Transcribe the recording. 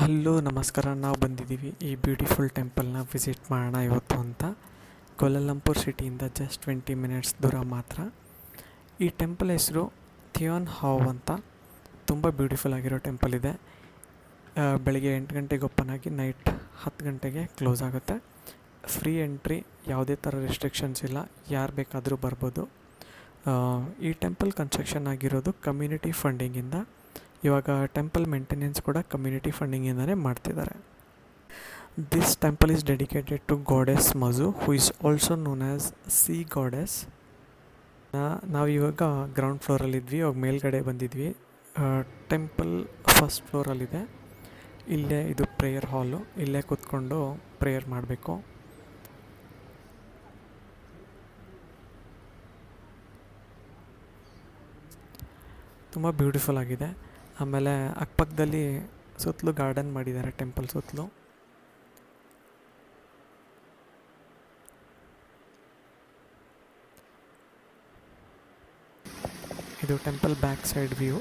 Hello ನಮಸ್ಕಾರ. ನಾವು ಬಂದಿದ್ದೀವಿ ಈ ಬ್ಯೂಟಿಫುಲ್ ಟೆಂಪಲ್ನ ವಿಸಿಟ್ ಮಾಡೋಣ ಇವತ್ತು ಅಂತ. ಕೋಲಾಲಂಪುರ್ ಸಿಟಿಯಿಂದ ಜಸ್ಟ್ 20 ಮಿನಿಟ್ಸ್ ದೂರ ಮಾತ್ರ. ಈ ಟೆಂಪಲ್ ಹೆಸರು ಥಿಯೋನ್ ಹಾವ್ ಅಂತ. ತುಂಬ ಬ್ಯೂಟಿಫುಲ್ ಆಗಿರೋ ಟೆಂಪಲ್ ಇದೆ. ಬೆಳಗ್ಗೆ 8 ಗಂಟೆಗೆ ಓಪನ್ ಆಗಿ ನೈಟ್ 10 ಗಂಟೆಗೆ ಕ್ಲೋಸ್ ಆಗುತ್ತೆ. ಫ್ರೀ ಎಂಟ್ರಿ, ಯಾವುದೇ ಥರ ರೆಸ್ಟ್ರಿಕ್ಷನ್ಸ್ ಇಲ್ಲ, ಯಾರು ಬೇಕಾದರೂ ಬರ್ಬೋದು. ಈ ಟೆಂಪಲ್ ಕನ್ಸ್ಟ್ರಕ್ಷನ್ ಆಗಿರೋದು ಕಮ್ಯುನಿಟಿ ಫಂಡಿಂಗಿಂದ. ಇವಾಗ ಟೆಂಪಲ್ ಮೇಂಟೆನೆನ್ಸ್ ಕೂಡ ಕಮ್ಯುನಿಟಿ ಫಂಡಿಂಗಿಂದಲೇ ಮಾಡ್ತಿದ್ದಾರೆ. This temple is dedicated to goddess Mazu, who is also known as sea goddess. ನಾವು ಇವಾಗ ಗ್ರೌಂಡ್ ಫ್ಲೋರಲ್ಲಿದ್ವಿ, ಇವಾಗ ಮೇಲ್ಗಡೆ ಬಂದಿದ್ವಿ. ಟೆಂಪಲ್ ಫಸ್ಟ್ ಫ್ಲೋರಲ್ಲಿದೆ. ಇಲ್ಲೇ ಇದು ಪ್ರೇಯರ್ ಹಾಲು, ಇಲ್ಲೇ ಕೂತ್ಕೊಂಡು ಪ್ರೇಯರ್ ಮಾಡಬೇಕು. ತುಂಬ ಬ್ಯೂಟಿಫುಲ್ ಆಗಿದೆ. ಆಮೇಲೆ ಅಕ್ಕಪಕ್ಕದಲ್ಲಿ ಸುತ್ತಲೂ ಗಾರ್ಡನ್ ಮಾಡಿದ್ದಾರೆ ಟೆಂಪಲ್ ಸುತ್ತಲೂ. ಇದು ಟೆಂಪಲ್ ಬ್ಯಾಕ್ ಸೈಡ್ ವ್ಯೂ.